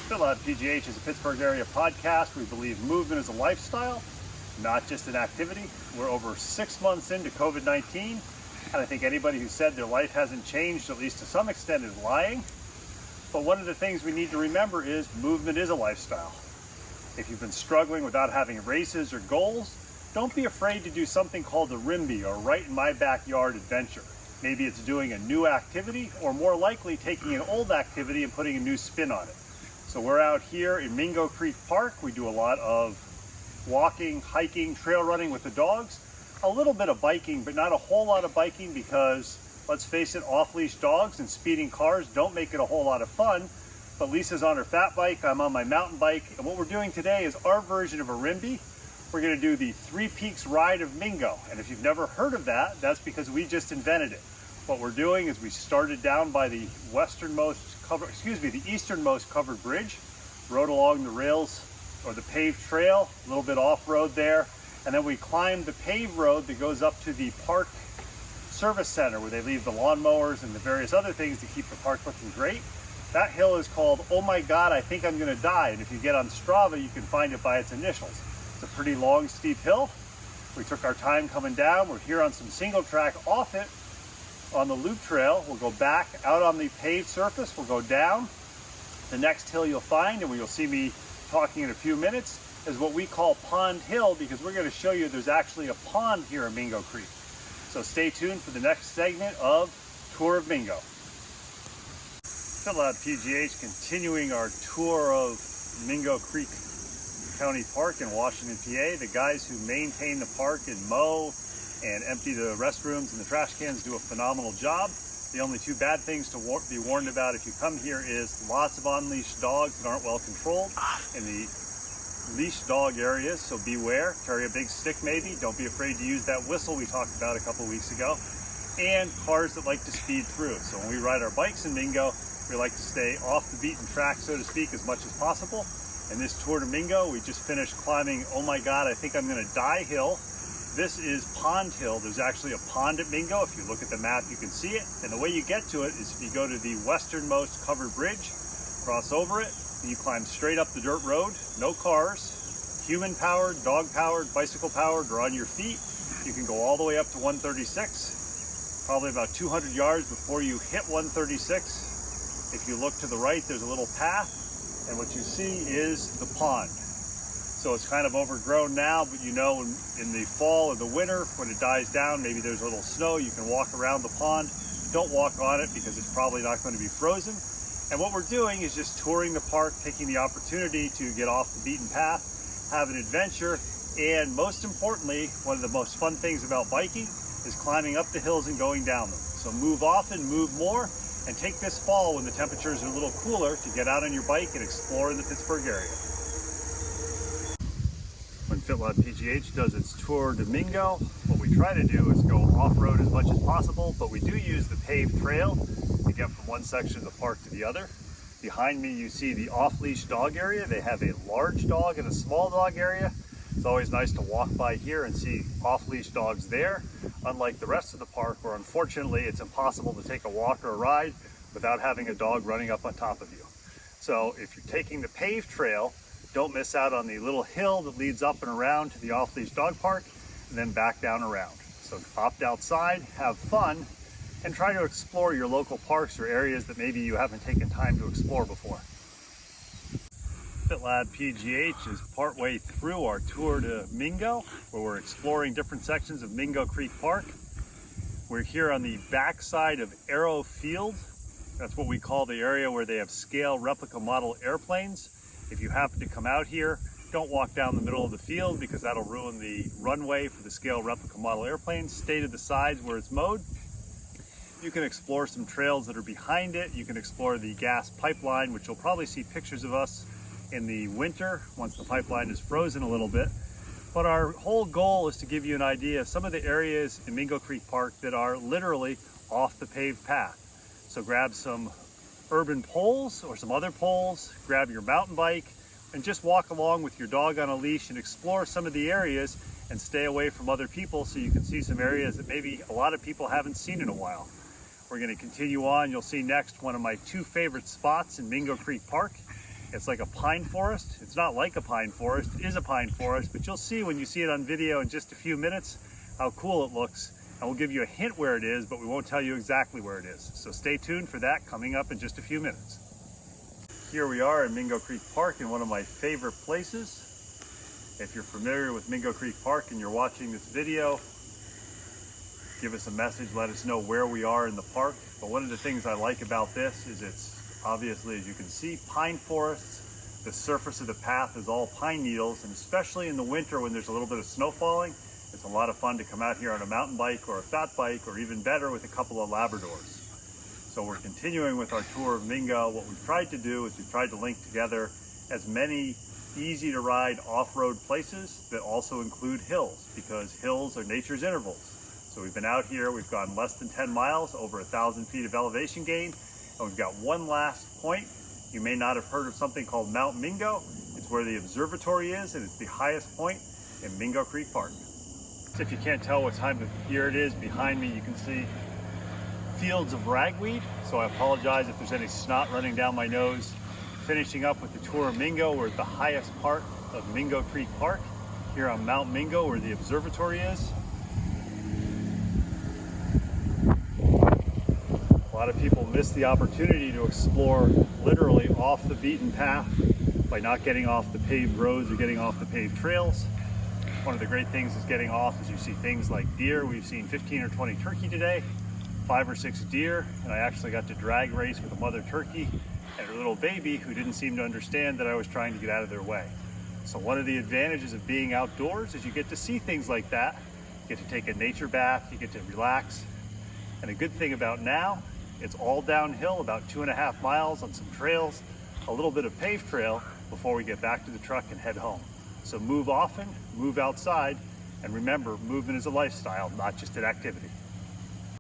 FitLabPGH is a Pittsburgh area podcast. We believe movement is a lifestyle, not just an activity. We're over 6 months into COVID-19, and I think anybody who said their life hasn't changed, at least to some extent, is lying. But one of the things we need to remember is movement is a lifestyle. If you've been struggling without having races or goals, don't be afraid to do something called the RIMBY, or right in my backyard adventure. Maybe it's doing a new activity, or more likely taking an old activity and putting a new spin on it. So we're out here in Mingo Creek Park. We do a lot of walking, hiking, trail running with the dogs, a little bit of biking, but not a whole lot of biking because, let's face it, off-leash dogs and speeding cars don't make it a whole lot of fun. But Lisa's on her fat bike, I'm on my mountain bike, and what we're doing today is our version of a RIMBY. We're going to do the Three Peaks ride of Mingo, and if you've never heard of that, that's because we just invented it. What we're doing is we started down by the the easternmost covered bridge, rode along the rails or the paved trail, a little bit off-road there, and then we climbed the paved road that goes up to the park service center where they leave the lawnmowers and the various other things to keep the park looking great. That hill is called Oh My God, I Think I'm Gonna Die, and if you get on Strava, you can find it by its initials. It's a pretty long, steep hill. We took our time coming down. We're here on some single track off it on the loop trail. We'll go back out on the paved surface. We'll go down. The next hill you'll find, and you'll see me talking in a few minutes, is what we call Pond Hill, because we're going to show you there's actually a pond here in Mingo Creek. So stay tuned for the next segment of Tour of Mingo. FitLabPGH continuing our tour of Mingo Creek County Park in Washington, PA. The guys who maintain the park and mow and empty the restrooms and the trash cans do a phenomenal job. The only two bad things to be warned about if you come here is lots of unleashed dogs that aren't well controlled in the leashed dog areas, so beware. Carry a big stick maybe. Don't be afraid to use that whistle we talked about a couple weeks ago. And cars that like to speed through. So when we ride our bikes in Mingo, we like to stay off the beaten track, so to speak, as much as possible. In this tour to Mingo, we just finished climbing Oh My God, I Think I'm Gonna Die hill. This is Pond Hill. There's actually a pond at Mingo. If you look at the map, you can see it. And the way you get to it is if you go to the westernmost covered bridge, cross over it, and you climb straight up the dirt road, no cars, human-powered, dog-powered, bicycle-powered, or on your feet. You can go all the way up to 136, probably about 200 yards before you hit 136. If you look to the right, there's a little path, and what you see is the pond. So it's kind of overgrown now, but you know in the fall or the winter, when it dies down, maybe there's a little snow, you can walk around the pond. Don't walk on it because it's probably not going to be frozen. And what we're doing is just touring the park, taking the opportunity to get off the beaten path, have an adventure, and most importantly, one of the most fun things about biking is climbing up the hills and going down them. So move often, move more, and take this fall when the temperatures are a little cooler to get out on your bike and explore in the Pittsburgh area. When FitLabPGH does its tour to Mingo, what we try to do is go off-road as much as possible, but we do use the paved trail to get from one section of the park to the other. Behind me you see the off-leash dog area. They have a large dog and a small dog area. It's always nice to walk by here and see off-leash dogs there, unlike the rest of the park where unfortunately it's impossible to take a walk or a ride without having a dog running up on top of you. So if you're taking the paved trail, don't miss out on the little hill that leads up and around to the Offleash Dog Park and then back down around. So opt outside, have fun, and try to explore your local parks or areas that maybe you haven't taken time to explore before. FitLabPGH is partway through our tour to Mingo, where we're exploring different sections of Mingo Creek Park. We're here on the backside of Aero Field. That's what we call the area where they have scale replica model airplanes. If you happen to come out here, don't walk down the middle of the field because that'll ruin the runway for the scale replica model airplanes. Stay to the sides where it's mowed. You can explore some trails that are behind it. You can explore the gas pipeline, which you'll probably see pictures of us in the winter once the pipeline is frozen a little bit. But our whole goal is to give you an idea of some of the areas in Mingo Creek Park that are literally off the paved path. So grab some urban poles or some other poles, grab your mountain bike, and just walk along with your dog on a leash and explore some of the areas and stay away from other people so you can see some areas that maybe a lot of people haven't seen in a while. We're going to continue on. You'll see next one of my two favorite spots in Mingo Creek Park. It's like a pine forest. It's not like a pine forest, it is a pine forest, but you'll see when you see it on video in just a few minutes how cool it looks. And we'll give you a hint where it is, but we won't tell you exactly where it is. So stay tuned for that coming up in just a few minutes. Here we are in Mingo Creek Park in one of my favorite places. If you're familiar with Mingo Creek Park and you're watching this video, give us a message, let us know where we are in the park. But one of the things I like about this is it's obviously, as you can see, pine forests. The surface of the path is all pine needles, and especially in the winter when there's a little bit of snow falling, it's a lot of fun to come out here on a mountain bike or a fat bike, or even better with a couple of Labradors. So we're continuing with our tour of Mingo. What we've tried to do is we've tried to link together as many easy to ride off-road places that also include hills, because hills are nature's intervals. So we've been out here, we've gone less than 10 miles, over 1,000 feet of elevation gain, and we've got one last point. You may not have heard of something called Mount Mingo. It's where the observatory is, and it's the highest point in Mingo Creek Park. So if you can't tell what time of year it is, behind me you can see fields of ragweed, so I apologize if there's any snot running down my nose. Finishing up with the tour of Mingo. We're at the highest part of Mingo Creek Park, here on Mount Mingo where the observatory is. A lot of people miss the opportunity to explore literally off the beaten path by not getting off the paved roads or getting off the paved trails. One of the great things is getting off is you see things like deer. We've seen 15 or 20 turkey today, 5 or 6 deer, and I actually got to drag race with a mother turkey and her little baby who didn't seem to understand that I was trying to get out of their way. So one of the advantages of being outdoors is you get to see things like that. You get to take a nature bath, you get to relax. And a good thing about now, it's all downhill, about 2.5 miles on some trails, a little bit of paved trail before we get back to the truck and head home. So move often, move outside, and remember, movement is a lifestyle, not just an activity.